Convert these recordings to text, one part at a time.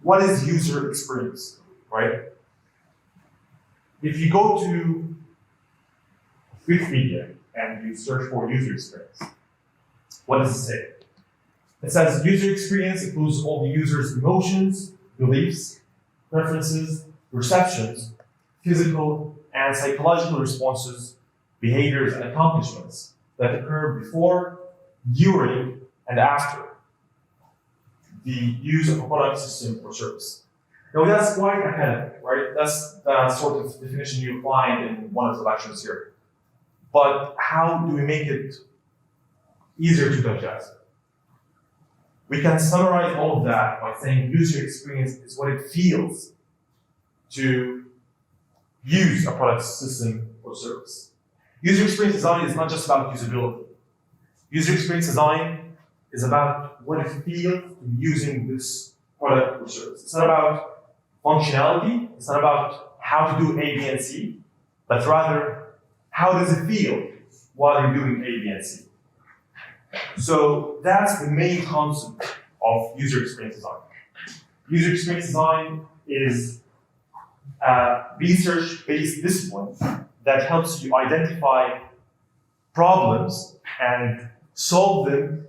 what is user experience, right? If you go to Wikipedia and you search for user experience, what does it say? It says user experience includes all the user's emotions, beliefs, preferences, perceptions, physical and psychological responses, behaviors, and accomplishments that occur before, during, and after the use of a product, system, or service. Now that's quite academic, right? That's the sort of definition you find in one of the lectures here. But how do we make it easier to digest? We can summarize all of that by saying user experience is what it feels to use a product, system, or service. User experience design is not just about usability. User experience design is about what it feels to be using this product or service. It's not about functionality, it's not about how to do A, B, and C, but rather, how does it feel while you're doing A, B, and C? So that's the main concept of user experience design. User experience design is a research-based discipline that helps you identify problems and solve them,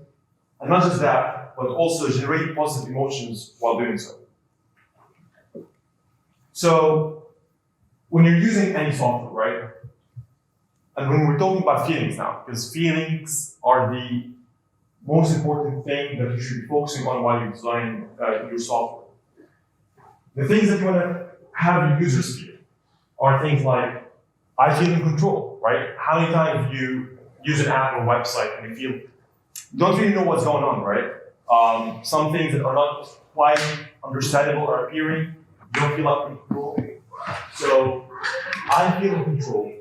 and not just that, but also generate positive emotions while doing so. So when you're using any software, right? And when we're talking about feelings now, because feelings are the most important thing that you should be focusing on while you're designing your software. The things that you want to have your users feel are things like, I feel in control, right? How many times do you use an app or website and you don't really know what's going on, right? Some things that are not quite understandable are appearing, you don't feel like in control. So, I feel in control.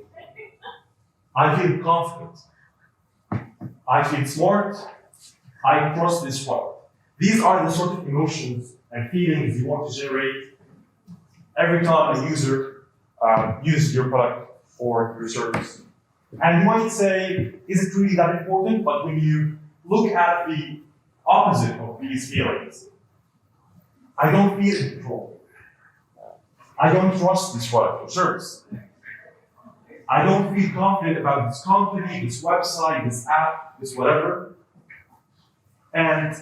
I feel confident. I feel smart. I trust this product. These are the sort of emotions and feelings you want to generate every time a user uses your product or your service. And you might say, is it really that important? But when you look at the opposite of these feelings, I don't feel in control. I don't trust this product or service. I don't feel confident about this company, this website, this app, this whatever. And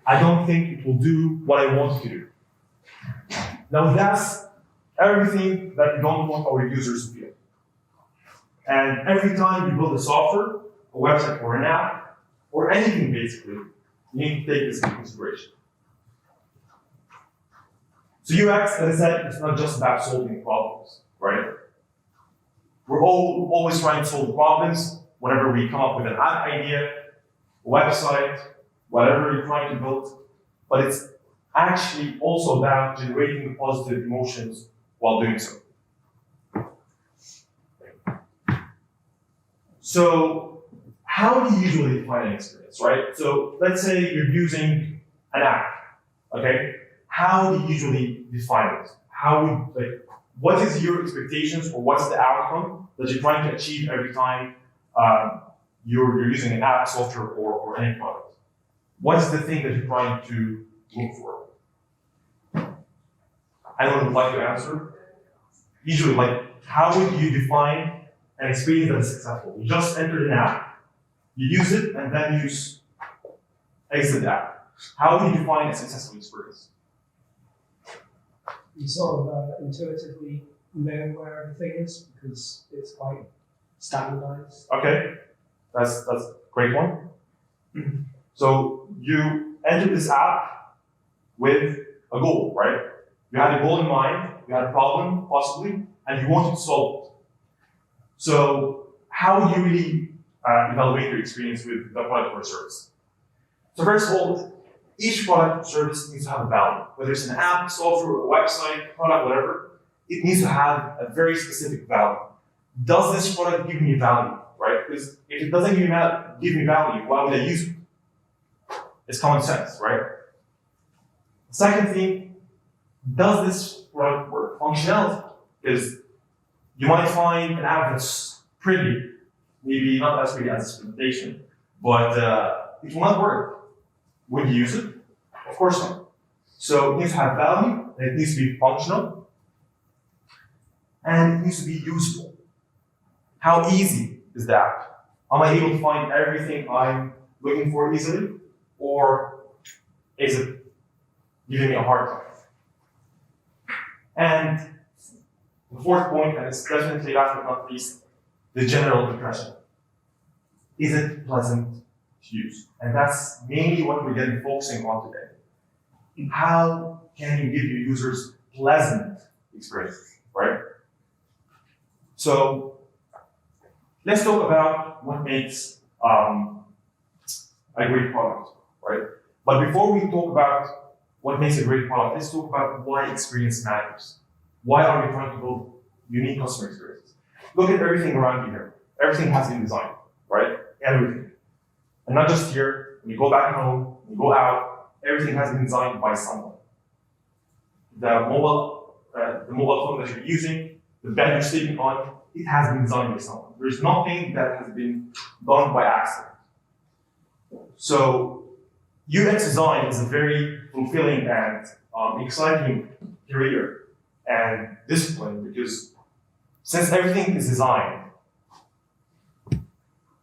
I don't think it will do what I want it to do. Now that's everything that we don't want our users to feel. And every time you build a software, a website, or an app, or anything basically, you need to take this into consideration. So UX, as I said, it's not just about solving problems, right? We're always trying to solve problems whenever we come up with an app idea, a website, whatever you're trying to build, but it's actually also about generating positive emotions while doing so. So, how do you usually define an experience, right? So, let's say you're using an app, okay? How do you usually define it? What is your expectations, or what's the outcome that you're trying to achieve every time you're using an app, software, or any product? What is the thing that you're trying to look for? Anyone would like to answer? Usually, how would you define an experience that is successful? You just entered an app, you use it, and then you exit the app. How would you define a successful experience? You sort of intuitively know where everything is because it's quite standardized. Okay, that's a great one. So you entered this app with a goal, right? You had a goal in mind, you had a problem, possibly, and you wanted to solve it. So how would you really evaluate your experience with the product or service? So first of all, each product or service needs to have a value. Whether it's an app, software, a website, product, whatever, it needs to have a very specific value. Does this product give me value, right? Because if it doesn't give me value, why would I use it? It's common sense, right? The second thing, does this product work? Functionality. Because you might find an app that's pretty, maybe not as pretty as its presentation, but it will not work. Would you use it? Of course not. So it needs to have value, and it needs to be functional, and it needs to be useful. How easy is that? Am I able to find everything I'm looking for easily, or is it giving me a hard time? And the fourth point, and it's definitely last but not least, the general impression. Is it pleasant to use? And that's mainly what we're going to be focusing on today. How can you give your users pleasant experiences, right? So let's talk about what makes a great product, right? But before we talk about what makes a great product, let's talk about why experience matters. Why are we trying to build unique customer experiences? Look at everything around you here. Everything has been designed, right? Everything. And not just here, when you go back home, when you go out, everything has been designed by someone. The mobile phone that you're using, the bed you're sleeping on, it has been designed by someone. There's nothing that has been done by accident. So UX design is a very fulfilling and exciting career and discipline, because since everything is designed,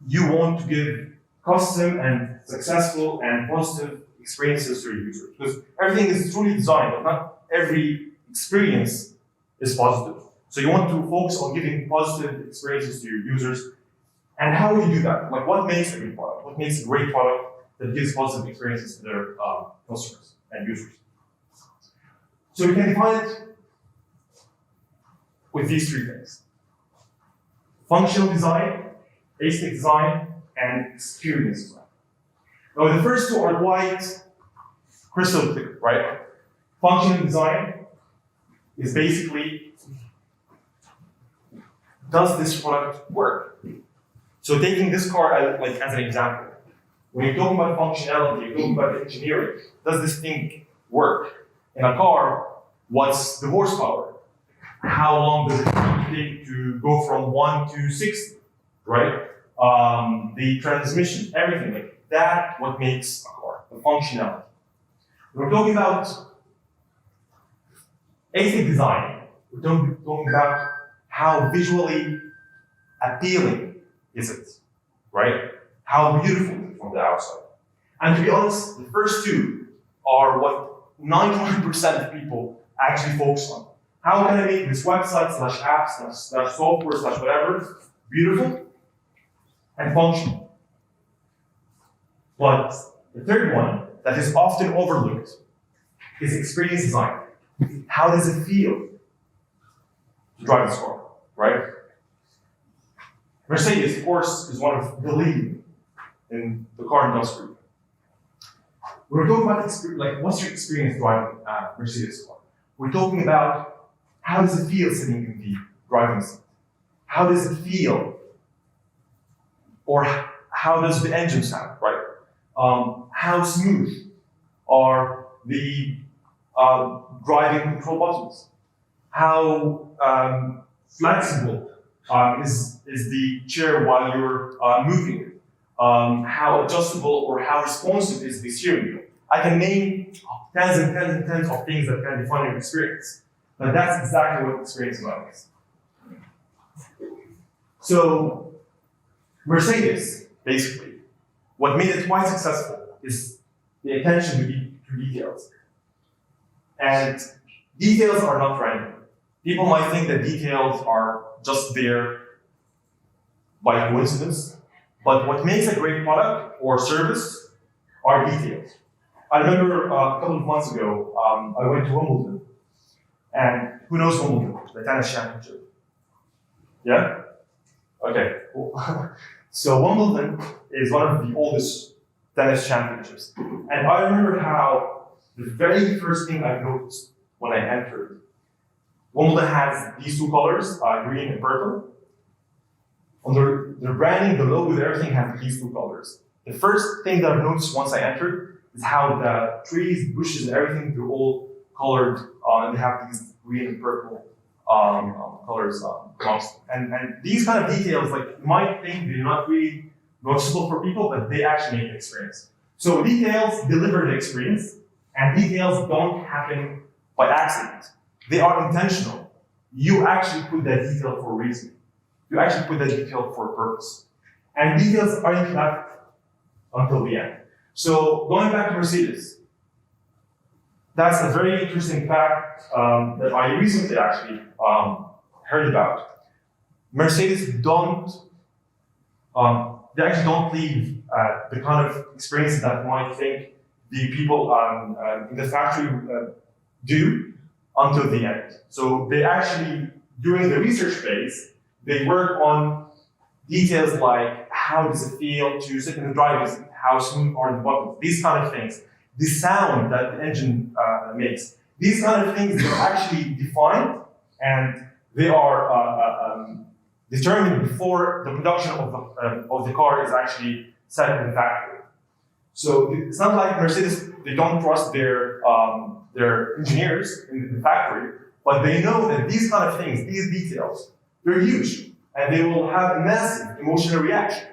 you want to give custom and successful and positive experiences to your users, because everything is truly designed, but not every experience is positive. So you want to focus on giving positive experiences to your users. And how do you do that? Like, what makes a great product? What makes a great product that gives positive experiences to their customers and users? So we can define it with these three things: functional design, aesthetic design, and experience design. Now, the first two are quite crystal clear, right? Functional design is basically, does this product work? So taking this car as an example, when you're talking about functionality, you're talking about engineering, does this thing work? In a car, what's the horsepower? How long does it take to go from 1 to 60, right? The transmission, everything like that, what makes a car, the functionality. We're talking about aesthetic design. We're talking about how visually appealing is it, right? How beautiful is it from the outside? And to be honest, the first two are what 99% of people actually focus on. How can I make this website / app / software / whatever beautiful and functional? But the third one that is often overlooked is experience design. How does it feel to drive this car, right? Mercedes, of course, is one of the leading in the car industry. We're talking about what's your experience driving a Mercedes car? We're talking about how does it feel sitting in the driving seat? How does it feel? Or how does the engine sound, right? How smooth are the driving control buttons? How flexible is the chair while you're moving? How adjustable or how responsive is the steering wheel? I can name tens and tens and tens of things that can define your experience. But that's exactly what experience is. So Mercedes, basically, what made it quite successful is the attention to details. And details are not random. People might think that details are just there by coincidence, but what makes a great product or service are details. I remember a couple of months ago, I went to Wimbledon, and who knows Wimbledon, the tennis championship? Yeah? Okay, cool. So Wimbledon is one of the oldest tennis championships. And I remember how the very first thing I noticed when I entered, Wimbledon has these two colors, green and purple. On their branding, the logo, everything has these two colors. The first thing that I've noticed once I entered is how the trees, bushes, and everything, they're all colored, and they have these green and purple colors amongst them. And these kind of details, like, you might think they're not really noticeable for people, but they actually make an experience. So details deliver the experience, And details don't happen by accident. They are intentional. You actually put that detail for a reason. You actually put that detail for a purpose. And details aren't left until the end. So going back to Mercedes, that's a very interesting fact that I recently actually heard about. Mercedes they actually don't leave the kind of experiences that you might think the people in the factory do until the end. So they actually, during the research phase, they work on details like how does it feel to sit in the driver's seat, how smooth are the buttons, these kind of things. The sound that the engine makes. These kind of things are actually defined and they are determined before the production of the car is actually set in the factory. So it's not like Mercedes, they don't trust their engineers in the factory, but they know that these kind of things, these details, they're huge and they will have a massive emotional reaction.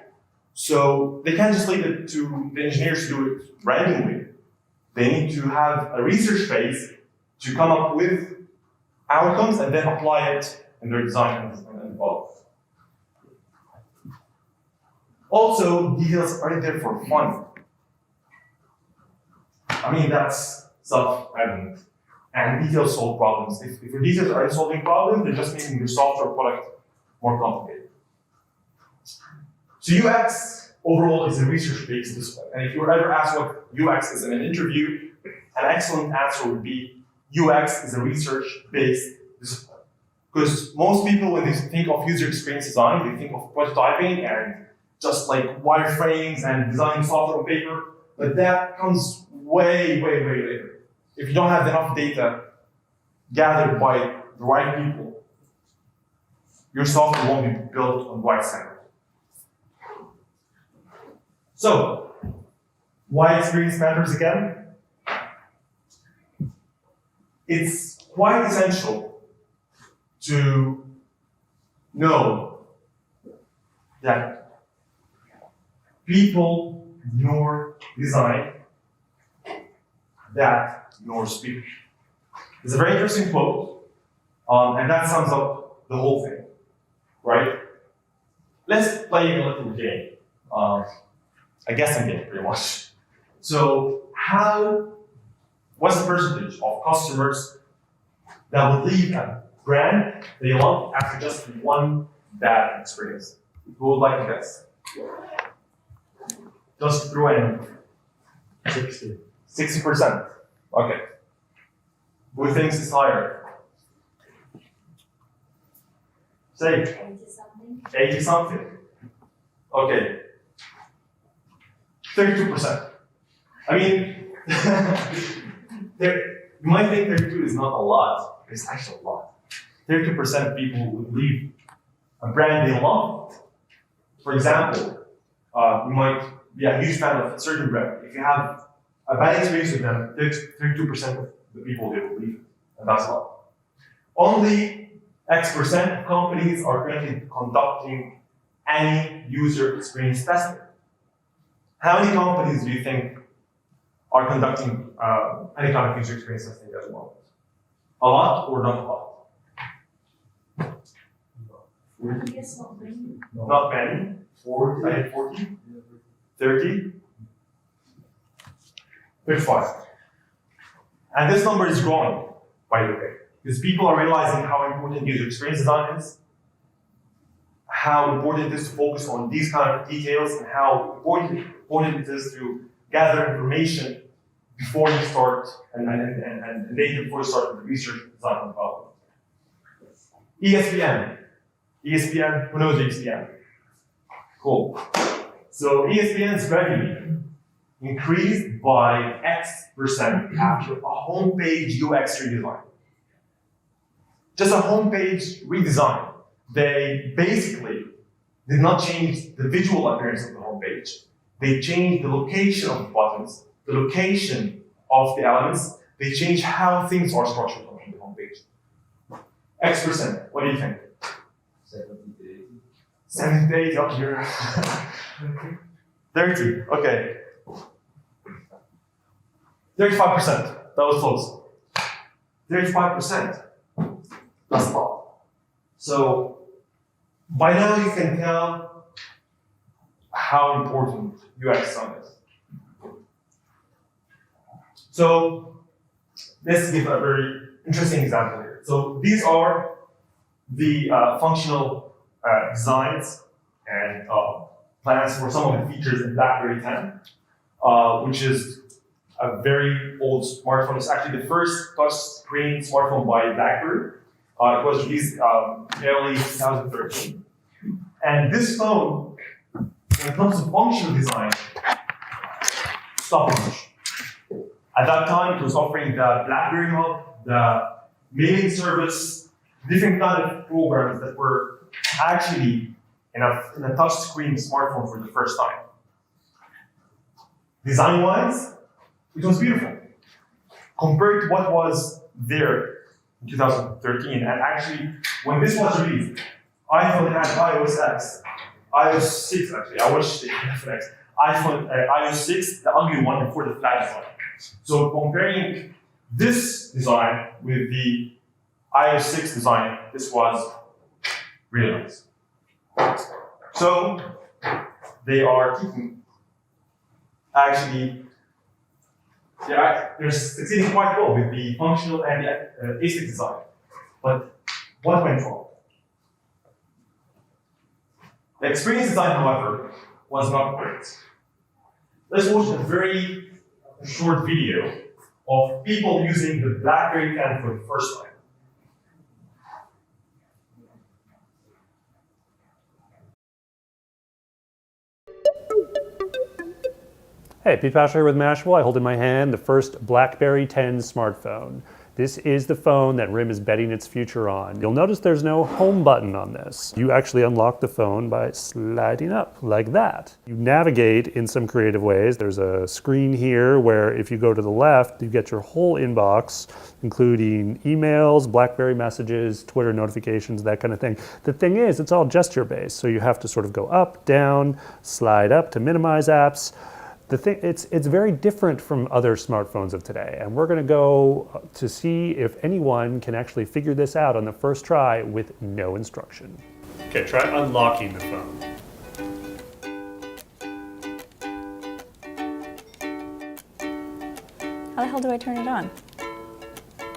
So they can't just leave it to the engineers to do it randomly. They need to have a research phase to come up with outcomes and then apply it in their design and development. Also, details aren't there for fun. I mean, that's self-evident. And details solve problems. If your details aren't solving problems, they're just making your software product more complicated. So UX overall is a research-based discipline. And if you were ever asked what UX is in an interview, an excellent answer would be UX is a research-based discipline. Because most people, when they think of user experience design, they think of prototyping and just like wireframes and designing software on paper, but that comes way, way, way later. If you don't have enough data gathered by the right people, your software won't be built on the right standard. So, why experience matters again? It's quite essential to know that people ignore design, that ignores speech. It's a very interesting quote, and that sums up the whole thing, right? Let's play a little game. A guessing game, pretty much. So, what's the percentage of customers that would leave a brand they love after just one bad experience? Who would like to guess? Just throw in 60%. Okay. Who thinks it's higher? Say 80-something. 80-something. Okay. 32%. I mean, you might think 32 is not a lot. It's actually a lot. 32% of people would leave a brand they love. For example, you might be a huge fan of a certain brand. If you have a bad experience with them, 32% of the people they will leave, and that's a lot. Only X% of companies are currently conducting any user experience testing. How many companies do you think are conducting any kind of user experience testing at the moment? A lot or not a lot? I guess not many. Not many. 40? I had 40? 30? 35. And this number is growing, by the way, because people are realizing how important user experience design is, how important it is to focus on these kind of details, and how important it is to gather information before you start and data before you start with research, design, and development. ESPN, who knows ESPN? Cool. So ESPN's revenue increased by X% after a homepage UX redesign. Just a homepage redesign. They basically did not change the visual appearance of the homepage. They changed the location of the buttons, the location of the elements. They changed how things are structured on the homepage. X%, what do you think? 70 to 80, up here. 30, okay. 35%. That was close. 35%. That's a lot. So by now you can tell how important UX design is. So let's give a very interesting example here. So these are the functional designs and plans for some of the features in BlackBerry 10, which is a very old smartphone. It's actually the first touch-screen smartphone by BlackBerry. It was released early 2013. And this phone, when it comes to functional design, top-notch. At that time, it was offering the BlackBerry Hub, the mailing service, different kind of programs that were actually in a touch-screen smartphone for the first time. Design-wise, it was beautiful compared to what was there in 2013. And actually, when this was released, iPhone had iOS X, iOS 6 actually. I wish they had iPhone X. iOS 6, the ugly one before the flat design. So comparing this design with the iOS 6 design, this was really nice. So they are keeping actually. They're succeeding quite well with the functional and the aesthetic design. But what went wrong? The experience design, however, was not great. Let's watch a very short video of people using the BlackBerry 10 for the first time. Hey, Pete Pasher with Mashable. I hold in my hand the first BlackBerry 10 smartphone. This is the phone that RIM is betting its future on. You'll notice there's no home button on this. You actually unlock the phone by sliding up like that. You navigate in some creative ways. There's a screen here where if you go to the left, you get your whole inbox, including emails, BlackBerry messages, Twitter notifications, that kind of thing. The thing is, it's all gesture-based, so you have to sort of go up, down, slide up to minimize apps. It's very different from other smartphones of today, and we're going to go to see if anyone can actually figure this out on the first try with no instruction. Okay, try unlocking the phone. How the hell do I turn it on?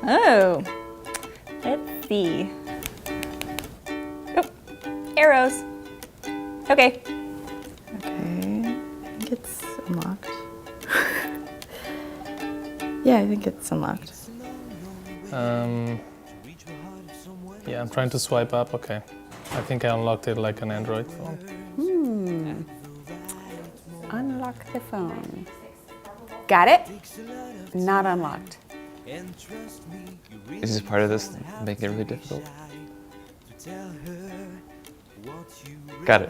Oh, let's see. Oh, arrows. Okay. Okay, I think it's unlocked. Yeah, I think it's unlocked. Yeah, I'm trying to swipe up. Okay. I think I unlocked it like an Android phone. Unlock the phone. Got it? Not unlocked. Is this part of this making it really difficult? Got it.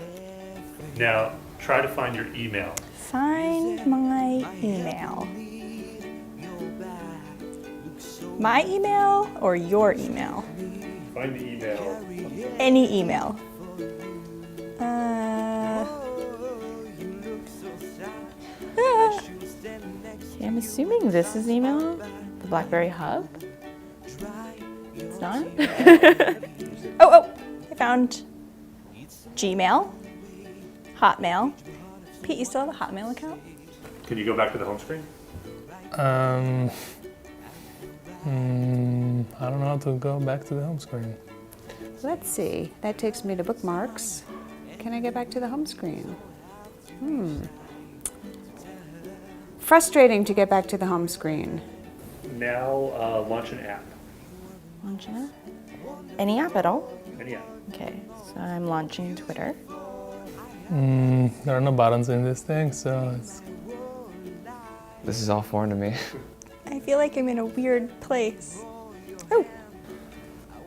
Now, try to find your email. Find my email. My email or your email? Find the email. Any email. Yeah, I'm assuming this is email. The BlackBerry Hub. It's not. Oh, I found Gmail, Hotmail. Pete, you still have a Hotmail account? Can you go back to the home screen? I don't know how to go back to the home screen. Let's see. That takes me to bookmarks. Can I get back to the home screen? Frustrating to get back to the home screen. Now launch an app. Launch an app? Any app at all? Any app. Okay, so I'm launching Twitter. There are no buttons in this thing, so it's... This is all foreign to me. I feel like I'm in a weird place. Oh,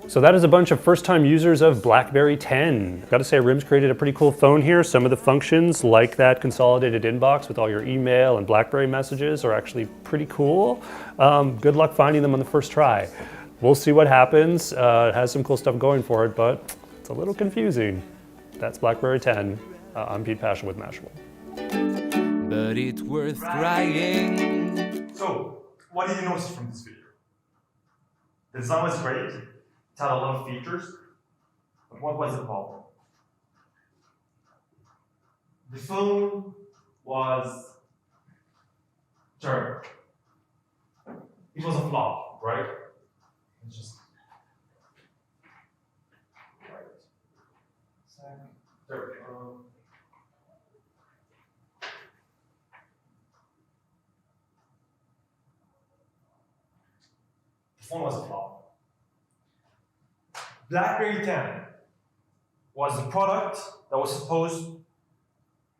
So that is a bunch of first-time users of BlackBerry 10. I've got to say, RIM's created a pretty cool phone here. Some of the functions, like that consolidated inbox with all your email and BlackBerry messages, are actually pretty cool. Good luck finding them on the first try. We'll see what happens. It has some cool stuff going for it, but it's a little confusing. That's BlackBerry 10. I'm Pete Passion with Mashable. But it's worth trying. So what did you notice from this video? The design was great, it had a lot of features, but what was the problem? The phone was terrible. It was a flop, right? It's just right. There we go. The phone was a flop. BlackBerry 10 was the product that was supposed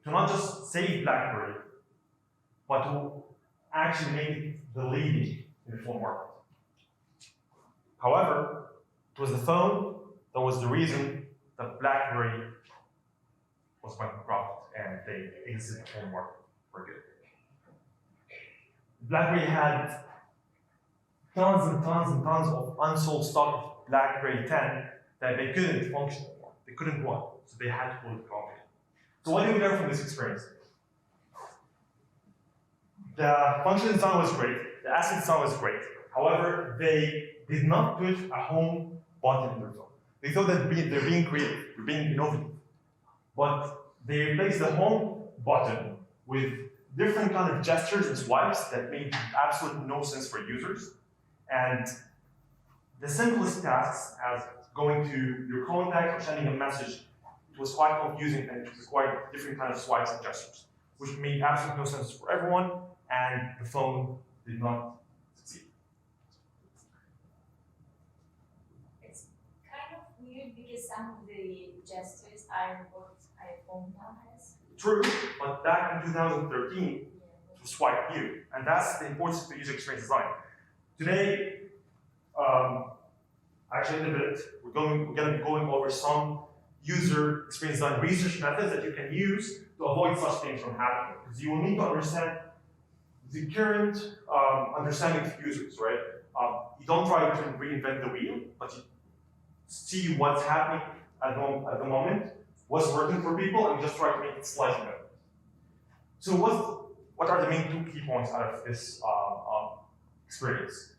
to not just save BlackBerry, but to actually make it the leading in the phone market. However, it was the phone that was the reason that BlackBerry was bankrupt and they exited the phone market for good. BlackBerry had tons and tons and tons of unsold stock of BlackBerry 10 that they couldn't function anymore. They couldn't run, so they had to pull the company. So what did we learn from this experience? The function design was great, the asset design was great. However, they did not put a home button in their phone. They thought that they're being creative, they're being innovative. But they replaced the home button with different kind of gestures and swipes that made absolutely no sense for users. And the simplest tasks, as going to your contact or sending a message, it was quite confusing and it required different kind of swipes and gestures, which made absolutely no sense for everyone, and the phone did not succeed. It's kind of weird because some of the gestures are what iPhone now has. True, but back in 2013, it was quite new, and that's the importance of the user experience design. Today, actually in a bit, we're going to be going over some user experience design research methods that you can use to avoid such things from happening. Because you will need to understand the current understanding of users, right? You don't try to reinvent the wheel, but you see what's happening at the moment, what's working for people, and just try to make it slightly better. So what are the main two key points out of this experience?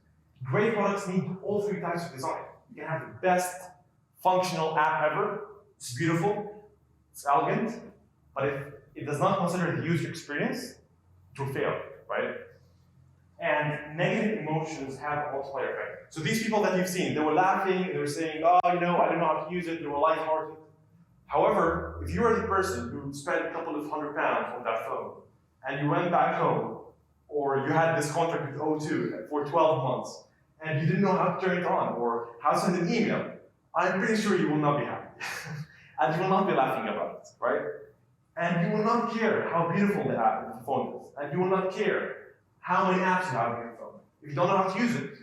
Great products need all three types of design. You can have the best functional app ever. It's beautiful, it's elegant, but if it does not consider the user experience, it will fail, right? And negative emotions have a multiplier effect. So these people that you've seen, they were laughing, they were saying, oh, I don't know how to use it, they were lighthearted. However, if you are the person who spent a couple of £100 on that phone, and you went back home, or you had this contract with O2 for 12 months, and you didn't know how to turn it on, or how to send an email, I'm pretty sure you will not be happy. And you will not be laughing about it, right? And you will not care how beautiful the phone is. And you will not care how many apps you have on your phone. If you don't know how to use it,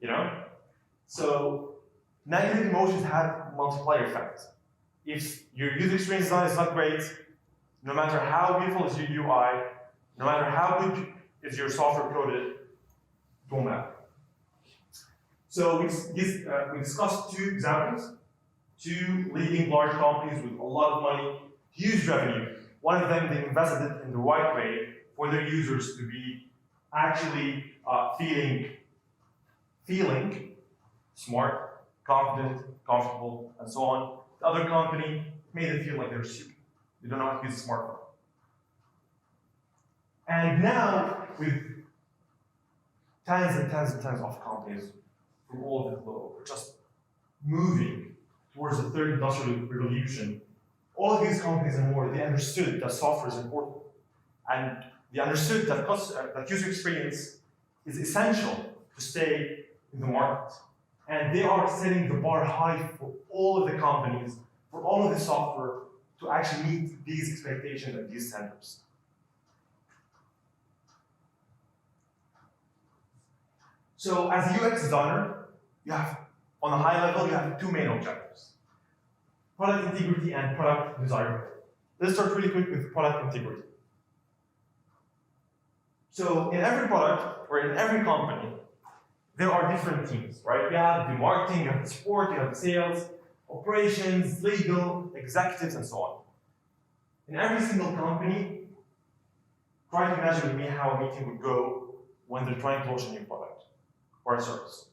you know? So, negative emotions have multiplier effect. If your user experience design is not great, no matter how beautiful is your UI, no matter how good is your software coded, it won't matter. So we discussed two examples, two leading large companies with a lot of money, huge revenue. One of them, they invested it in the right way for their users to be actually feeling smart, confident, comfortable, and so on. The other company made them feel like they're stupid. They don't know how to use a smartphone. And now, with tens and tens and tens of companies from all over the globe, just moving towards the third industrial revolution, all of these companies and more, they understood that software is important. And they understood that user experience is essential to stay in the market. And they are setting the bar high for all of the companies, for all of the software, to actually meet these expectations and these standards. So as a UX designer, you have, on a high level, you have two main objectives: product integrity and product desirability. Let's start really quick with product integrity. So in every product, or in every company, there are different teams, right? You have the marketing, you have the support, you have the sales, operations, legal, executives, and so on. In every single company, try to imagine with me how a meeting would go when they're trying to launch a new product or a service.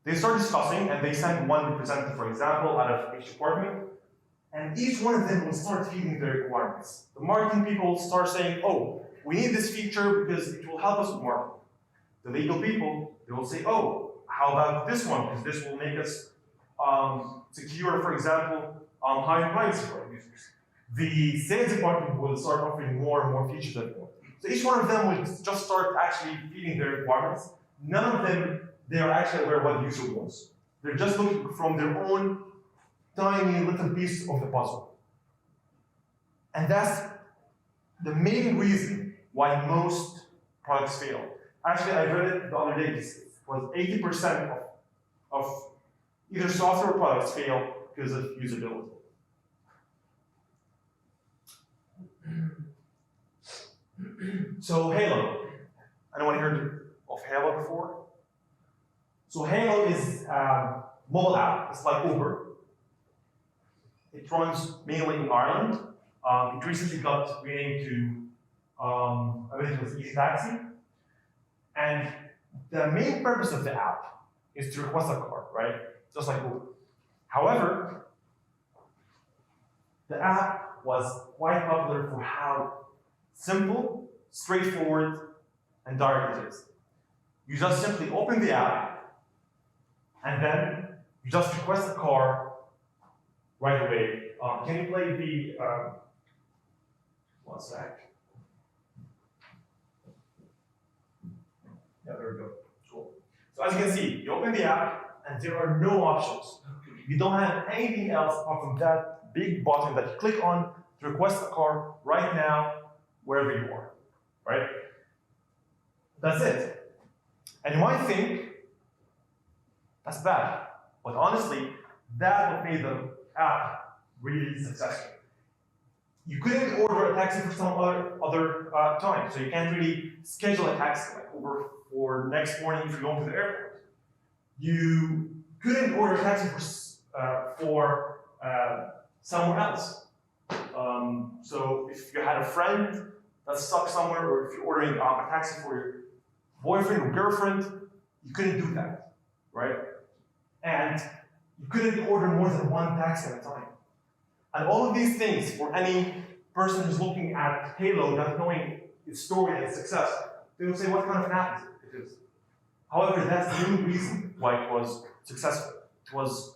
They start discussing and they send one representative, for example, out of each department, and each one of them will start feeding their requirements. The marketing people start saying, oh, we need this feature because it will help us with marketing. The legal people, they will say, oh, how about this one? Because this will make us secure, for example, higher prices for our users. The sales department will start offering more and more features that they want. So each one of them will just start actually feeding their requirements. None of them, they are actually aware of what the user wants. They're just looking from their own tiny little piece of the puzzle. And that's the main reason why most products fail. Actually, I read it the other day, it was 80% of either software products fail because of usability. So Halo, anyone heard of Halo before? So Halo is a mobile app, it's like Uber. It runs mainly in Ireland. It recently got renamed to, I believe it was Easy Taxi. And the main purpose of the app is to request a car, right? Just like Uber. However, the app was quite popular for how simple, straightforward, and direct it is. You just simply open the app, and then you just request a car right away. Can you play the, one sec. Yeah, there we go, cool. So as you can see, you open the app, and there are no options. You don't have anything else apart from that big button that you click on to request a car right now, wherever you are, right? That's it. And you might think, that's bad. But honestly, that what made the app really successful. You couldn't order a taxi for some other time, so you can't really schedule a taxi like Uber for next morning if you're going to the airport. You couldn't order a taxi for somewhere else. So if you had a friend that's stuck somewhere, or if you're ordering a taxi for your boyfriend or girlfriend, you couldn't do that, right? And you couldn't order more than one taxi at a time. And all of these things, for any person who's looking at Halo, not knowing its story and its success, they will say, what kind of an app is it? However, that's the only reason why it was successful. It was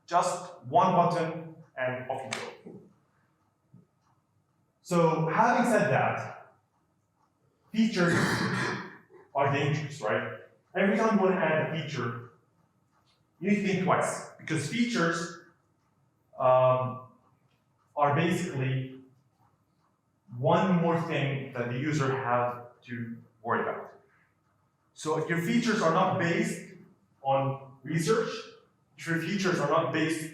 just one button and off you go. So having said that, features are dangerous, right? Every time you want to add a feature, you need to think twice, because features are basically one more thing that the user have to worry about. So if your features are not based on research, if your features are not based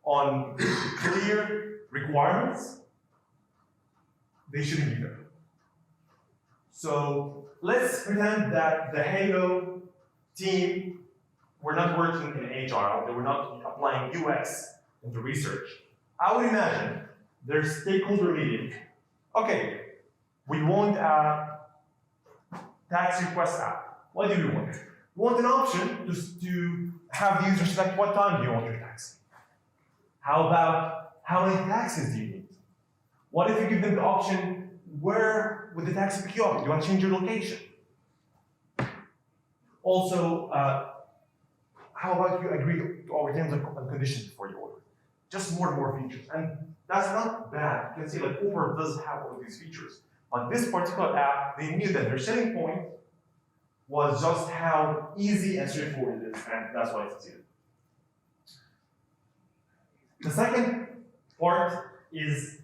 on clear requirements, they shouldn't be there. So let's pretend that the Halo team were not working in Agile, they were not applying UX into research. I would imagine their stakeholder meeting, okay, we want a tax request app. What do we want? We want an option just to have the user select what time do you want your taxi. How about how many taxis do you need? What if you give them the option, where would the taxi pick you up? Do you want to change your location? Also, how about you agree to our terms and conditions before you order? Just more and more features. And that's not bad. You can see like Uber does have all of these features. But this particular app, they knew that their selling point was just how easy and straightforward it is, and that's why it succeeded. The second part is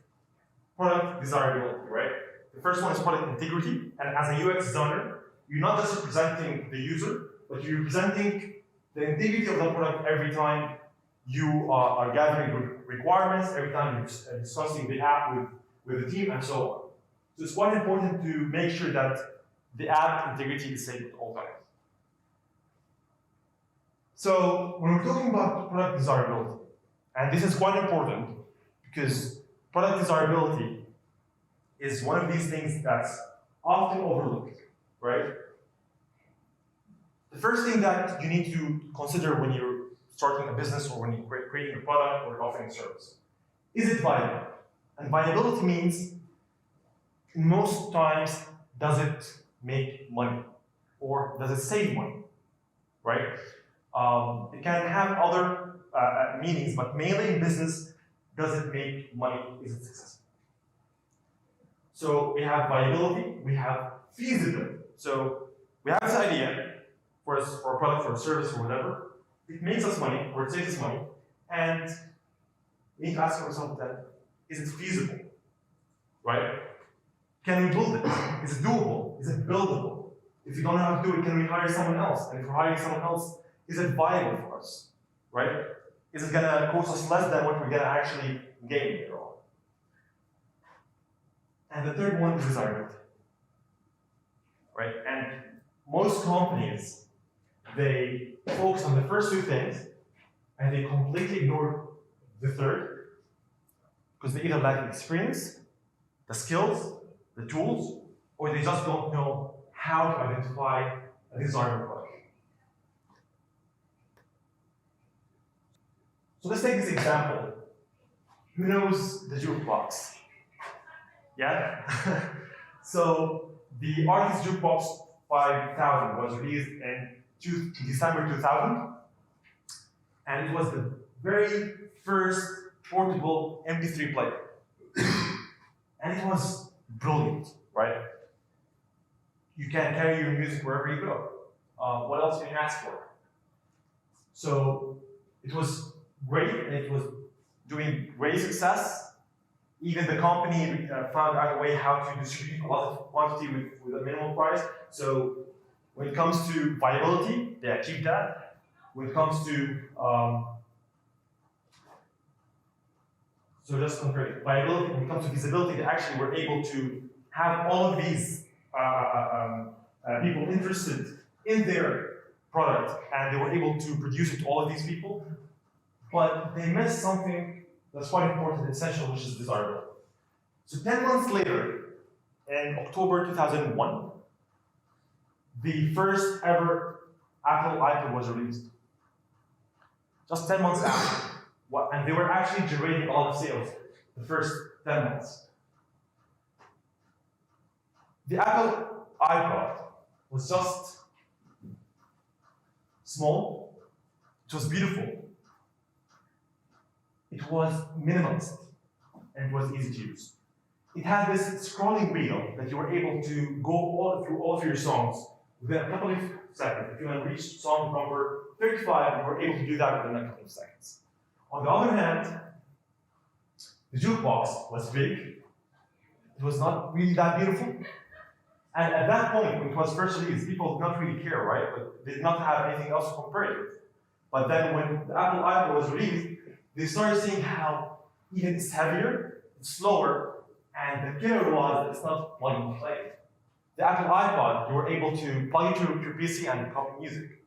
product desirability, right? The first one is product integrity, and as a UX designer, you're not just representing the user, but you're representing the integrity of the product every time you are gathering requirements, every time you're discussing the app with the team, and so on. So it's quite important to make sure that the app integrity is safe at all times. So when we're talking about product desirability, and this is quite important because product desirability is one of these things that's often overlooked, right? The first thing that you need to consider when you're starting a business or when you're creating a product or offering a service, is it viable? And viability means, most times, does it make money? Or does it save money, right? It can have other meanings, but mainly in business, does it make money? Is it successful? So we have viability, we have feasibility. So we have this idea for a product, for a service, or whatever. It makes us money, or it saves us money, and we need to ask ourselves then, is it feasible, right? Can we build it? Is it doable? Is it buildable? If we don't know how to do it, can we hire someone else? And if we're hiring someone else, is it viable for us, right? Is it gonna cost us less than what we're gonna actually gain later on? And the third one is desirability, right? And most companies, they focus on the first two things, and they completely ignore the third, because they either lack the experience, the skills, the tools, or they just don't know how to identify a desirable product. So let's take this example. Who knows the jukebox? Yeah? So the Artist Jukebox 5000 was released in December 2000, and it was the very first portable MP3 player. And it was brilliant, right? You can carry your music wherever you go. What else can you ask for? So it was great, and it was doing great success. Even the company found out a way how to distribute a lot of quantity with a minimal price. So when it comes to viability, they achieved that. When it comes to so just comparing viability, when it comes to feasibility, they actually were able to have all of these people interested in their product, and they were able to produce it to all of these people. But they missed something that's quite important and essential, which is desirable. So 10 months later, in October 2001, the first ever Apple iPod was released. Just 10 months after. And they were actually generating a lot of sales the first 10 months. The Apple iPod was just small, it was beautiful, it was minimalist, and it was easy to use. It had this scrolling wheel that you were able to go through all of your songs within a couple of seconds. If you want to reach song number 35, you were able to do that within a couple of seconds. On the other hand, the jukebox was big. It was not really that beautiful. And at that point, when it was first released, people did not really care, right? But they did not have anything else to compare it with. But then when the Apple iPod was released, they started seeing how even it's heavier, it's slower, and the killer was that it's not plug and play. The Apple iPod, you were able to plug it into your PC and copy music.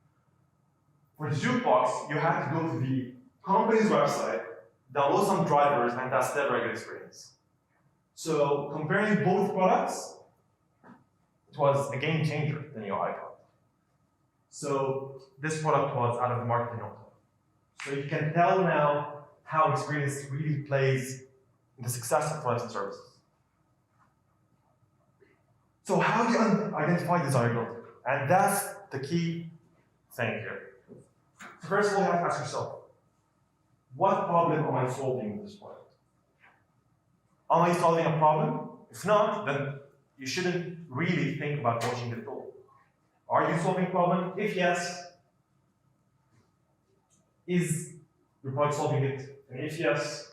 For the jukebox, you had to go to the company's website, download some drivers, and that's never a good experience. So comparing both products, it was a game changer in your iPod. So this product was out of the market in no time. So you can tell now how experience really plays in the success of products and services. So how do you identify desirability? And that's the key thing here. So first of all, you have to ask yourself, what problem am I solving with this product? Am I solving a problem? If not, then you shouldn't really think about launching it at all. Are you solving a problem? If yes, is your product solving it? And if yes,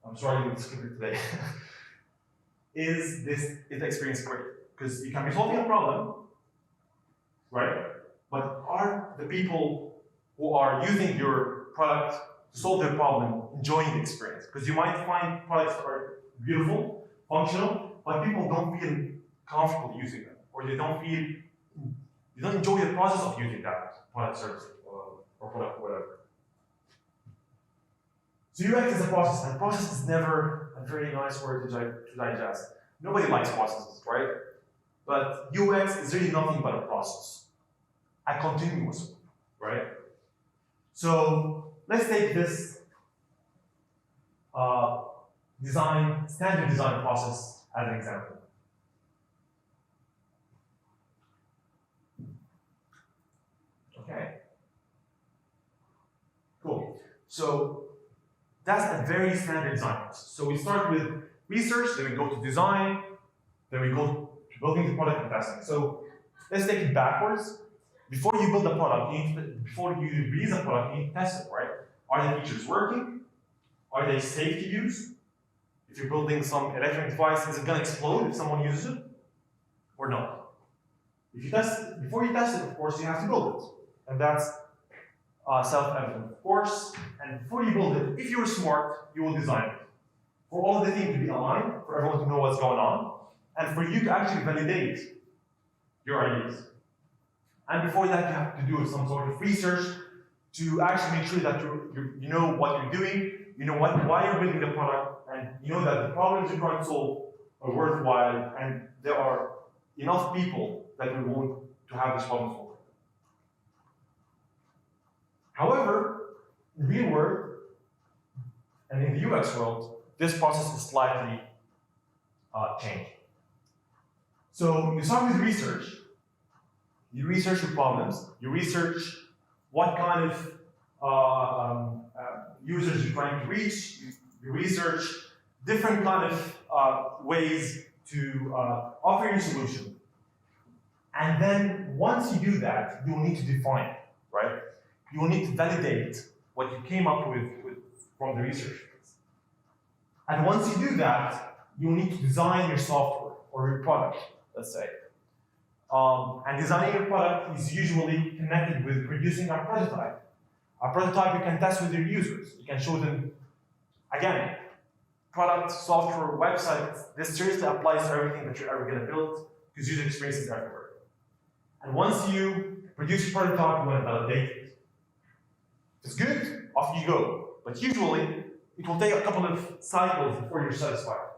I'm struggling with the script today. Is the experience great? Because you can be solving a problem, right? But are the people who are using your product to solve their problem enjoying the experience? Because you might find products that are beautiful, functional, but people don't feel comfortable using them, or they don't enjoy the process of using that product, service, or product, whatever. So UX is a process, and process is never a very nice word to digest. Nobody likes processes, right? But UX is really nothing but a process, a continuous one, right? So let's take this standard design process as an example. Okay. Cool. So that's a very standard design process. So we start with research, then we go to design, then we go to building the product and testing. So let's take it backwards. Before you build a product, before you release a product, you need to test it, right? Are the features working? Are they safe to use? If you're building some electronic device, is it going to explode if someone uses it? Or not? If you test, before you test it, of course, you have to build it. And that's self-evident, of course. And before you build it, if you're smart, you will design it. For all of the things to be aligned, for everyone to know what's going on, and for you to actually validate your ideas. And before that, you have to do some sort of research to actually make sure that you know what you're doing, you know why you're building the product, and you know that the problems you're trying to solve are worthwhile, and there are enough people that will want to have this problem solved. However, in the real world, and in the UX world, this process is slightly changed. So you start with research. You research your problems. You research what kind of users you're trying to reach. You research different kind of ways to offer your solution. And then once you do that, you will need to define it, right? You will need to validate what you came up with from the research. And once you do that, you will need to design your software or your product, let's say. And designing your product is usually connected with producing a prototype. A prototype you can test with your users. You can show them, again, product, software, website. This seriously applies to everything that you're ever going to build because user experience is everywhere. And once you produce your prototype, you want to validate it. If it's good, off you go. But usually, it will take a couple of cycles before you're satisfied.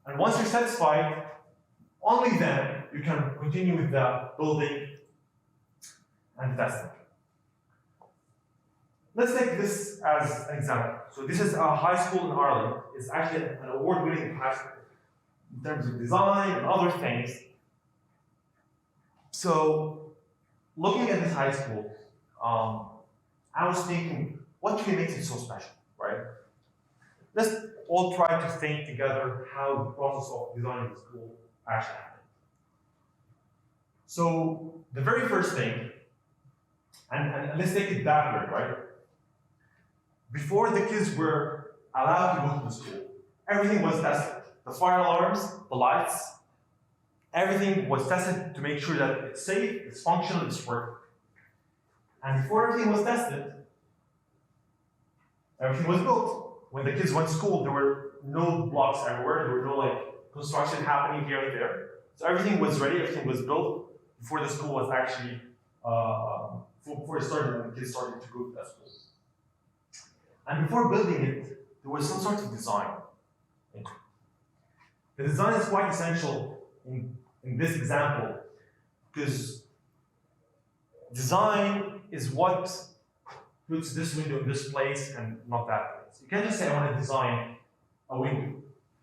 And once you're satisfied, only then you can continue with the building and testing. Let's take this as an example. So this is a high school in Ireland. It's actually an award-winning high school in terms of design and other things. So looking at this high school, I was thinking, what really makes it so special, right? Let's all try to think together how the process of designing the school actually happened. So the very first thing, and let's take it backward, right? Before the kids were allowed to go to the school, everything was tested. The fire alarms, the lights, everything was tested to make sure that it's safe, it's functional, it's working. And before everything was tested, everything was built. When the kids went to school, there were no blocks everywhere, there were no construction happening here and there. So everything was ready, everything was built before the school was actually, before it started and the kids started to go to that school. And before building it, there was some sort of design. The design is quite essential in this example because design is what puts this window in this place and not that place. You can't just say, I want to design a window.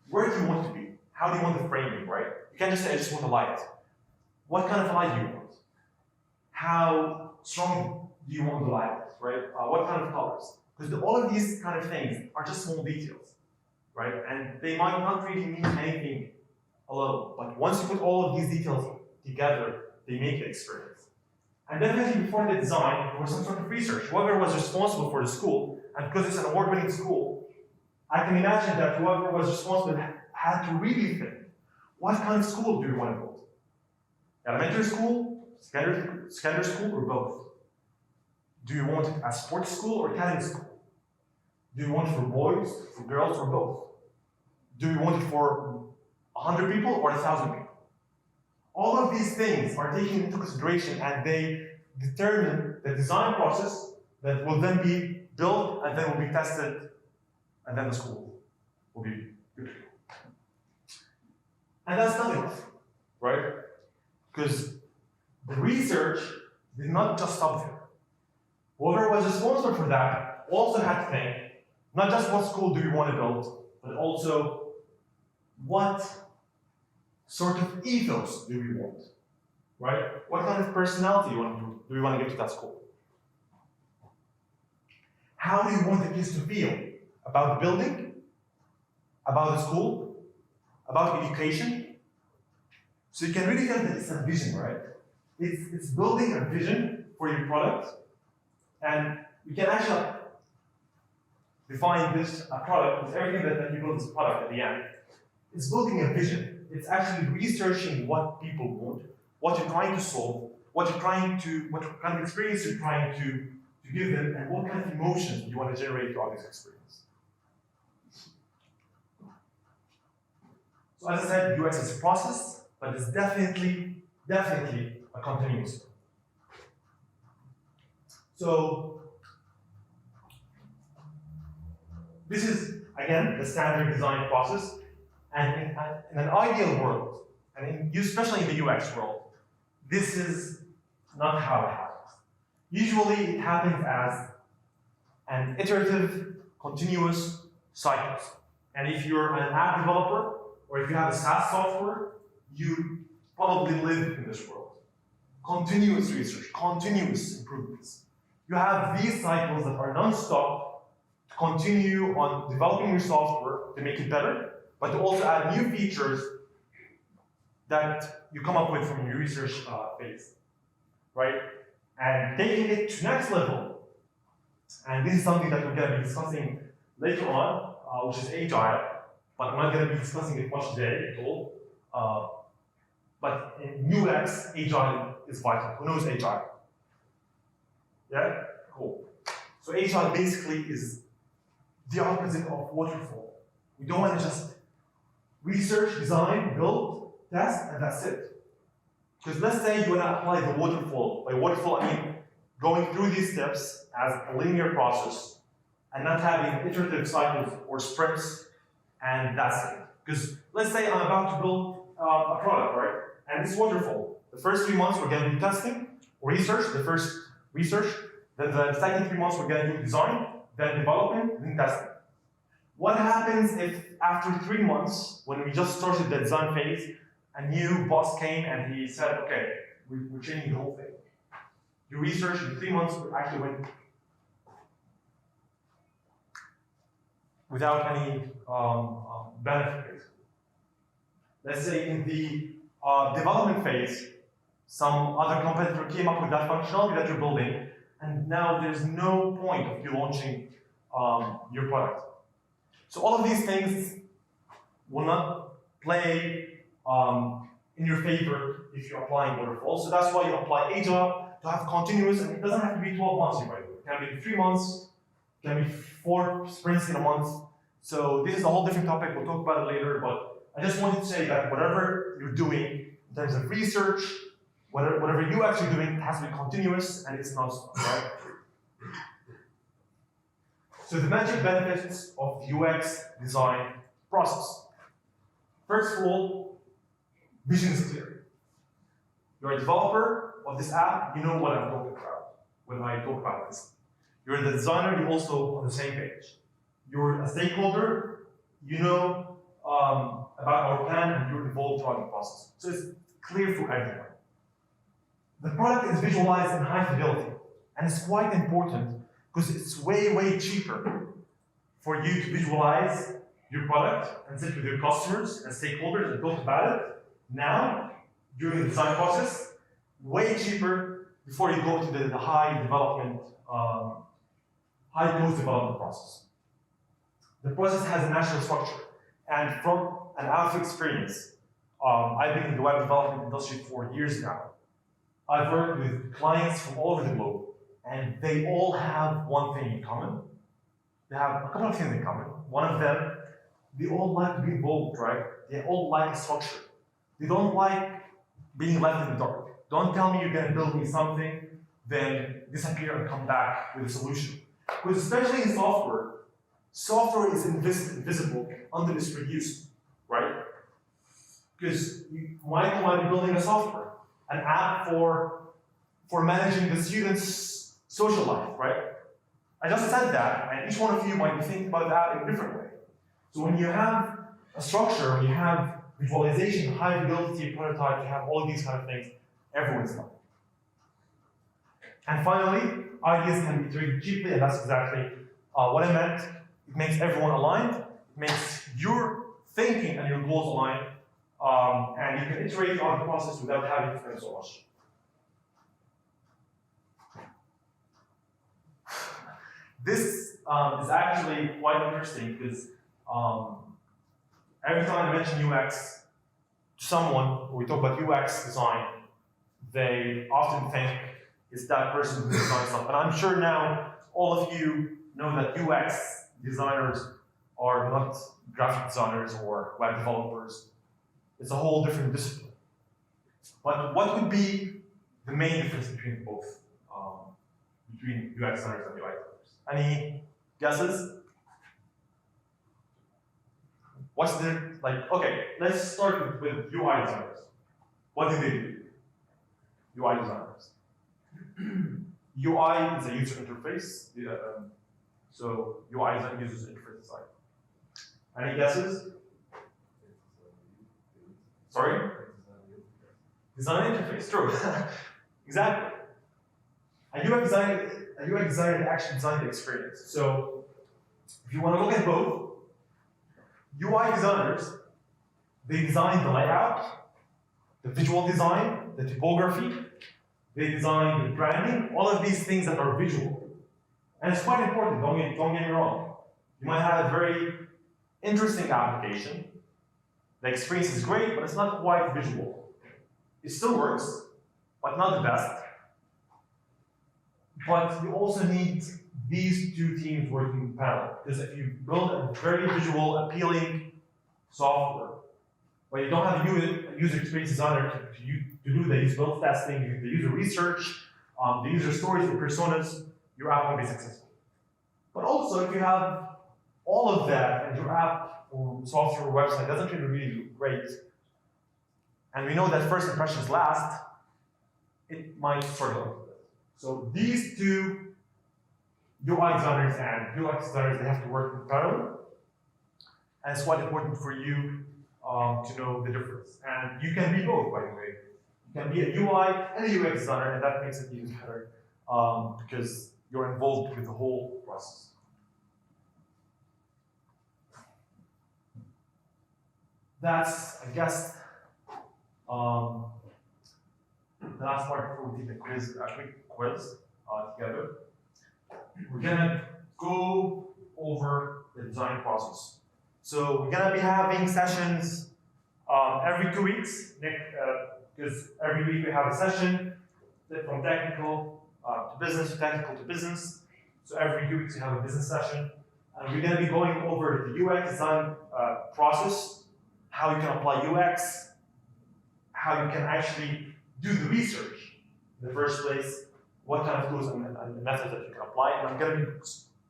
Where do you want to be? How do you want the framing, right? You can't just say, I just want a light. What kind of light do you want? How strong do you want the light, right? What kind of colors? Because all of these kind of things are just small details, right? And they might not really mean anything alone, but once you put all of these details together, they make the experience. And definitely before the design, there was some sort of research. Whoever was responsible for the school, and because it's an award-winning school, I can imagine that whoever was responsible had to really think, what kind of school do you want to build? Elementary school, secondary school, or both? Do you want it as sports school or academy school? Do you want it for boys, for girls, or both? Do you want it for 100 people or 1,000 people? All of these things are taken into consideration and they determine the design process that will then be built and then will be tested and then the school will be good to go. And that's not enough, right? Because the research did not just stop there. Whoever was responsible for that also had to think, not just what school do we want to build, but also what sort of ethos do we want, right? What kind of personality do we want to give to that school? How do you want the kids to feel about the building, about the school, about education? So you can really tell that it's a vision, right? It's building a vision for your product, and we can actually define this a product with everything that you build this product at the end. It's building a vision. It's actually researching what people want, what you're trying to solve, what kind of experience you're trying to give them, and what kind of emotions you want to generate throughout this experience. So as I said, UX is a process, but it's definitely a continuous one. So this is, again, the standard design process. And in an ideal world, and especially in the UX world, this is not how it happens. Usually it happens as an iterative, continuous cycles. And if you're an app developer, or if you have a SaaS software, you probably live in this world. Continuous research, continuous improvements. You have these cycles that are non-stop to continue on developing your software to make it better, but to also add new features that you come up with from your research phase, right? And taking it to next level, and this is something that we're going to be discussing later on, which is agile, but I'm not going to be discussing it much today at all. But in UX, agile is vital. Who knows agile? Yeah? Cool. So agile basically is the opposite of waterfall. We don't want to just research, design, build, test, and that's it. Because let's say you want to apply the waterfall. By waterfall, I mean going through these steps as a linear process and not having iterative cycles or sprints, and that's it. Because let's say I'm about to build a product, right? And it's waterfall. The first 3 months we're going to do testing, research, the first research. Then the second 3 months we're going to do design, then development, then testing. What happens if after 3 months, when we just started the design phase, a new boss came and he said, okay, we're changing the whole thing. You research in 3 months, we actually went without any benefit, basically. Let's say in the development phase, some other competitor came up with that functionality that you're building, and now there's no point of you launching your product. So all of these things will not play in your favor if you're applying waterfall. So that's why you apply agile to have continuous, and it doesn't have to be 12 months, right? It can be 3 months, it can be 4 sprints in a month. So this is a whole different topic, we'll talk about it later, but I just wanted to say that whatever you're doing in terms of research, whatever you actually doing, it has to be continuous and it's non-stop, right? So the magic benefits of the UX design process. First of all, vision is clear. You're a developer of this app, you know what I'm talking about when I talk about this. You're the designer, you're also on the same page. You're a stakeholder, you know about our plan and you're involved throughout the process. So it's clear for everyone. The product is visualized in high fidelity, and it's quite important because it's way, way cheaper for you to visualize your product and sit with your customers and stakeholders and talk about it now during the design process, way cheaper before you go to the high development, high close development process. The process has a natural structure, and from an out of experience, I've been in the web development industry for years now. I've worked with clients from all over the globe, and they all have one thing in common. They have a couple of things in common. One of them, they all like to be involved, right? They all like structure. They don't like being left in the dark. Don't tell me you're going to build me something, then disappear and come back with a solution. Because especially in software, software is invisible until it's produced, right? Because Michael might be building a software, an app for managing the students' social life, right? I just said that, and each one of you might be thinking about that in a different way. So when you have a structure, when you have visualization, high fidelity prototype, you have all these kind of things, everyone's done. And finally, ideas can be traded cheaply, and that's exactly what I meant. It makes everyone aligned, it makes your thinking and your goals aligned, and you can iterate on the process without having to spend so much. This is actually quite interesting because every time I mention UX to someone, or we talk about UX design, they often think it's that person who designs stuff. And I'm sure now all of you know that UX designers are not graphic designers or web developers. It's a whole different discipline. But what would be the main difference between both, between UX designers and UI designers? Any guesses? What's the, like, okay, let's start with UI designers. What do they do? UI designers. UI is a user interface. So UI is a user interface design. Any guesses? Sorry? Design interface, true. Exactly. A UX designer actually designed the experience. So if you want to look at both, UI designers, they design the layout, the visual design, the typography, they design the branding, all of these things that are visual. And it's quite important, don't get me wrong. You might have a very interesting application. The experience is great, but it's not quite visual. It still works, but not the best. But you also need these two teams working in parallel. Because if you build a very visual, appealing software, but you don't have a user experience designer to do the usability testing, the user research, the user stories, the personas, your app won't be successful. But also, if you have all of that and your app or software or website doesn't really look great, and we know that first impressions last, it might struggle a little bit. So these two UI designers and UX designers, they have to work in parallel. And it's quite important for you to know the difference. And you can be both, by the way. You can be a UI and a UX designer, and that makes it even better because you're involved with the whole process. That's, I guess, the last part before we take a quick quiz together. We're gonna go over the design process. So we're gonna be having sessions every 2 weeks, because every week we have a session from technical to business, technical to business. So every 2 weeks we have a business session. And we're gonna be going over the UX design process, how you can apply UX, how you can actually do the research in the first place, what kind of tools and methods that you can apply. And I'm going to be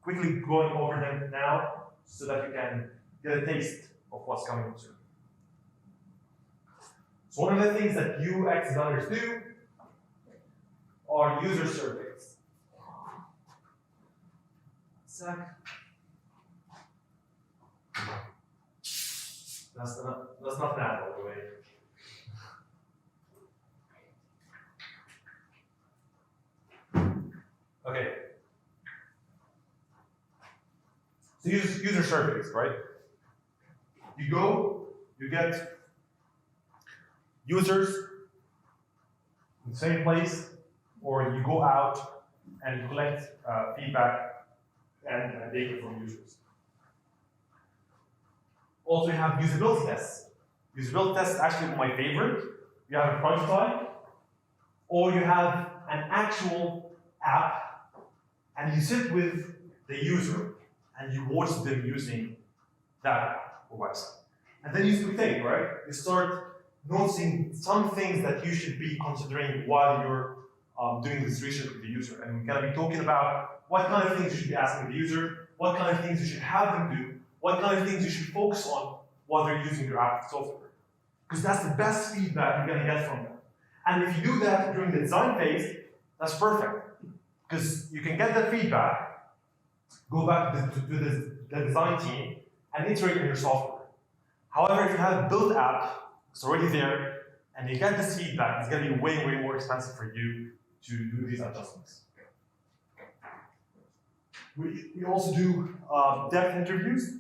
quickly going over them now so that you can get a taste of what's coming soon. So one of the things that UX designers do are user surveys. That's not bad, by the way. Okay. So user surveys, right? You go, you get users in the same place, or you go out and you collect feedback and data from users. Also, you have usability tests. Usability tests is actually my favorite. You have a prototype, or you have an actual app, and you sit with the user, and you watch them using that app or website. And then you spectate, right? You start noticing some things that you should be considering while you're doing this research with the user. And we're gonna be talking about what kind of things you should be asking the user, what kind of things you should have them do, what kind of things you should focus on while they're using your app software. Because that's the best feedback you're going to get from them. And if you do that during the design phase, that's perfect. Because you can get that feedback, go back to the design team, and iterate in your software. However, if you have a built app, it's already there, and you get this feedback, it's going to be way, way more expensive for you to do these adjustments. We also do depth interviews,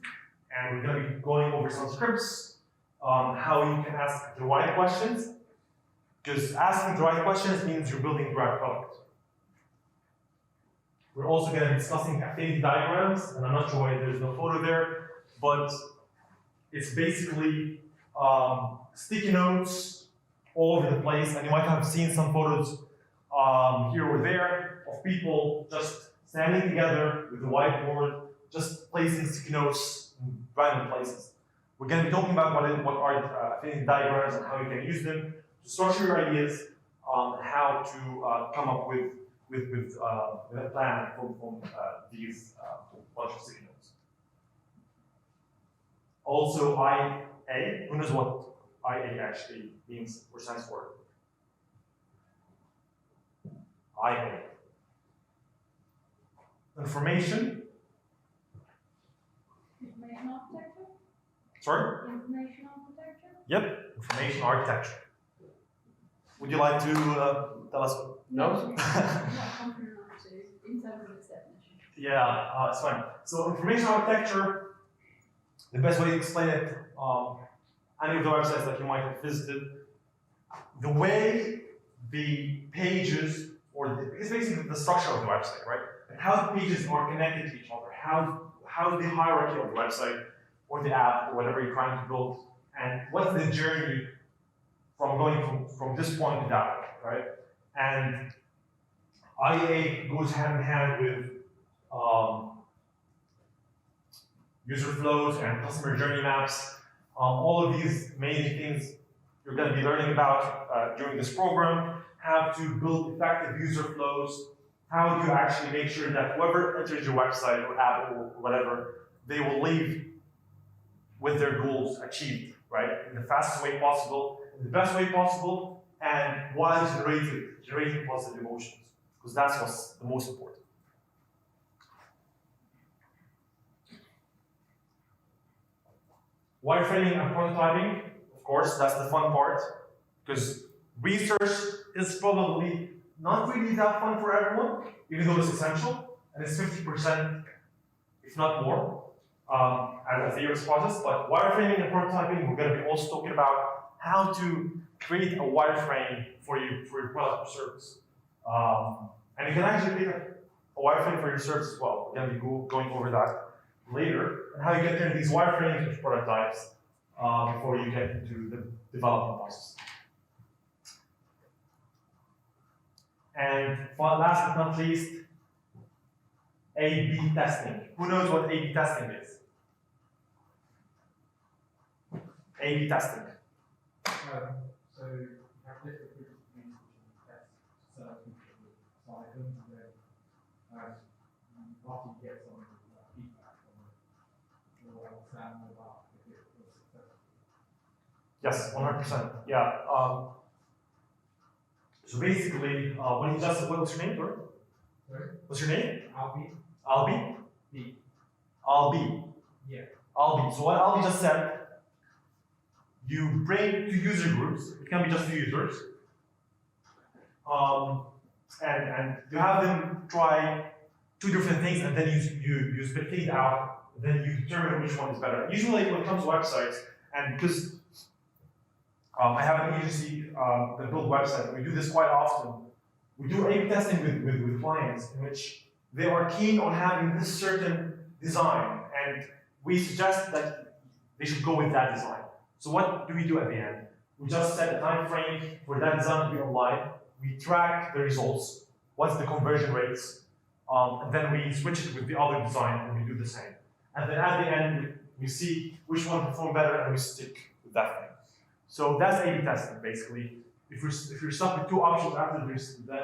and we're going to be going over some scripts, how you can ask the right questions, because asking the right questions means you're building the right product. We're also going to be discussing affinity diagrams, and I'm not sure why there's no photo there, but it's basically sticky notes all over the place, and you might have seen some photos here or there of people just standing together with a whiteboard, just placing sticky notes in random places. We're going to be talking about what are affinity diagrams and how you can use them to structure your ideas, how to come up with a plan from these bunch of sticky notes. Also, IA, who knows what IA actually means or stands for? IA. Information. Information architecture? Sorry? Information architecture? Yep, information architecture. Would you like to tell us? No? I'm not confident enough to in terms of its definition. Yeah, it's fine. So information architecture, the best way to explain it, any of the websites that you might have visited, the way the pages, it's basically the structure of the website, right? And how the pages are connected to each other, how the hierarchy of the website or the app or whatever you're trying to build, and what's the journey from going from this point to that point, right? And IA goes hand in hand with user flows and customer journey maps. All of these main things you're going to be learning about during this program, how to build effective user flows, how to actually make sure that whoever enters your website or app or whatever, they will leave with their goals achieved, right? In the fastest way possible, in the best way possible, and while generating positive emotions, because that's what's the most important. Wireframing and prototyping, of course, that's the fun part, because research is probably not really that fun for everyone, even though it's essential, and it's 50%, if not more, as a year's process. But wireframing and prototyping, we're going to be also talking about how to create a wireframe for your product or service. And you can actually create a wireframe for your service as well. We're going to be going over that later, and how you can turn these wireframes into prototypes before you get into the development process. And last but not least, A/B testing. Who knows what A/B testing is? A/B testing. So you have different groups of things which you test certain people with items, and then after you get some feedback from it, you'll understand more about if it was successful. Yes, 100%. Yeah. So basically, when you just what's your name, sorry? Sorry? What's your name? Albi? Albi? B. Albi. Yeah. Albi. So what Albi just said, you bring two user groups, it can be just two users, and you have them try two different things, and then you spit it out, and then you determine which one is better. Usually when it comes to websites, and because I have an agency that build websites, and we do this quite often, we do A/B testing with clients in which they are keen on having this certain design, and we suggest that they should go with that design. So what do we do at the end? We just set a time frame for that design to be online. We track the results, what's the conversion rates, and then we switch it with the other design and we do the same. And then at the end, we see which one performed better and we stick with that thing. So that's A/B testing, basically. If you're stuck with two options after the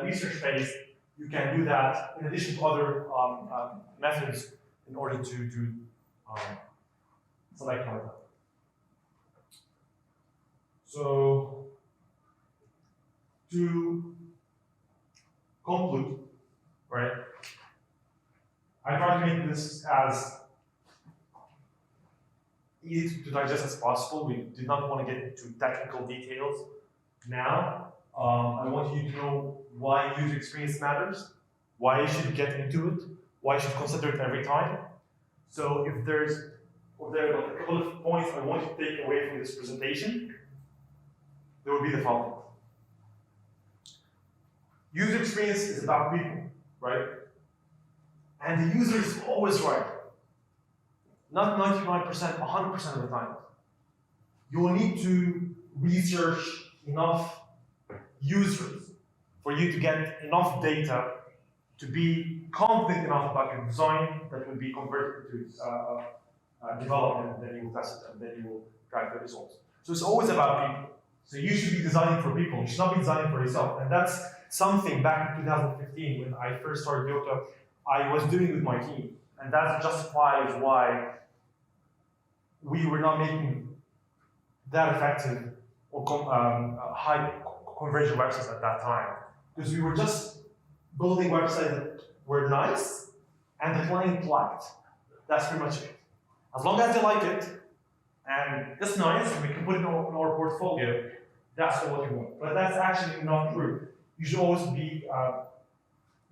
research phase, you can do that in addition to other methods in order to select content. So to conclude, right, I try to make this as easy to digest as possible. We do not want to get into technical details now. I want you to know why user experience matters, why you should get into it, why you should consider it every time. So if there are a couple of points I want you to take away from this presentation, there will be the following. User experience is about people, right? And the user is always right. Not 99%, 100% of the time. You will need to research enough users for you to get enough data to be confident enough about your design that will be converted to development, and then you will test it, and then you will track the results. So it's always about people. So you should be designing for people. You should not be designing for yourself. And that's something back in 2015 when I first started Yota, I was doing with my team. And that justifies why we were not making that effective or high conversion websites at that time. Because we were just building websites that were nice and the client liked. That's pretty much it. As long as they like it and it's nice and we can put it in our portfolio, that's what we want. But that's actually not true. You should always be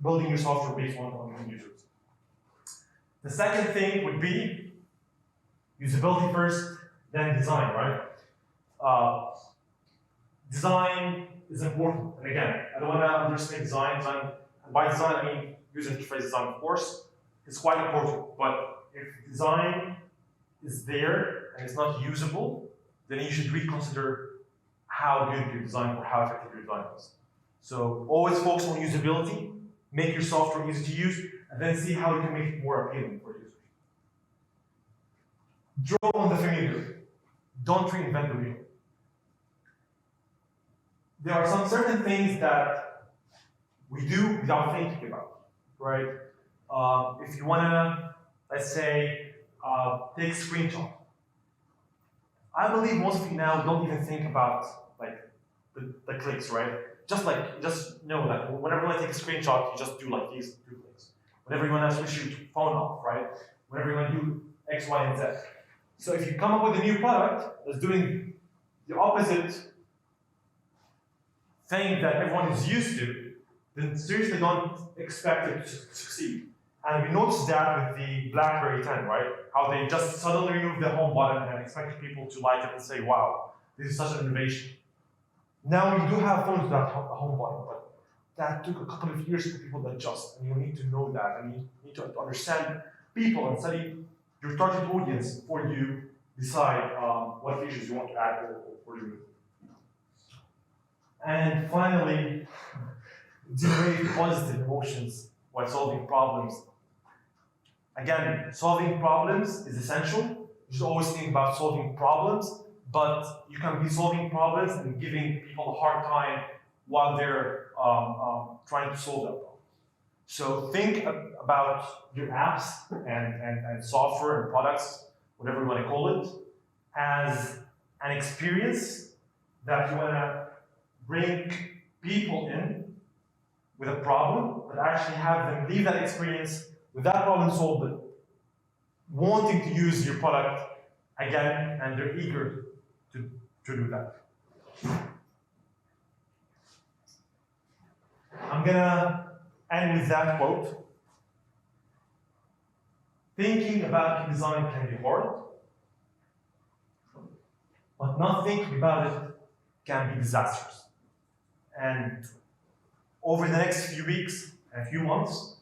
building your software based on users. The second thing would be usability first, then design, right? Design is important. And again, I don't want to underestimate design. And by design, I mean user interface design, of course. It's quite important. But if design is there and it's not usable, then you should reconsider how good your design or how effective your design is. So always focus on usability, make your software easy to use, and then see how you can make it more appealing for users. Draw on the familiar. Don't reinvent the wheel. There are some certain things that we do without thinking about, right? If you wanna, let's say, take a screenshot. I believe most of you now don't even think about like the clicks, right? Just know that whenever you want to take a screenshot, you just do like these 2 clicks. Whenever you want to switch your phone off, right? Whenever you want to do X, Y, and Z. So if you come up with a new product that's doing the opposite thing that everyone is used to, then seriously don't expect it to succeed. And we noticed that with the BlackBerry 10, right? How they just suddenly removed the home button and expected people to like it and say, wow, this is such an innovation. Now you do have phones that have a home button, but that took a couple of years for people to adjust, and you need to know that, and you need to understand people and study your target audience before you decide what features you want to add or remove. And finally, generate positive emotions while solving problems. Again, solving problems is essential. You should always think about solving problems, but you can be solving problems and giving people a hard time while they're trying to solve that problem. So think about your apps and software and products, whatever you want to call it, as an experience that you want to bring people in with a problem, but actually have them leave that experience with that problem solved, wanting to use your product again, and they're eager to do that. I'm gonna end with that quote. Thinking about design can be hard, but not thinking about it can be disastrous. And over the next few weeks and few months,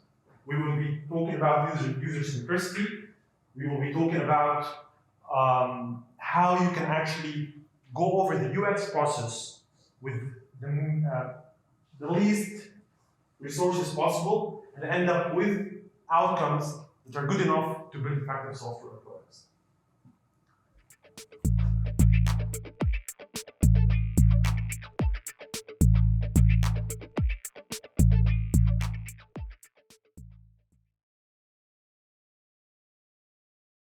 we will be talking about user centricity. We will be talking about how you can actually go over the UX process with the least resources possible and end up with outcomes that are good enough to build effective software products.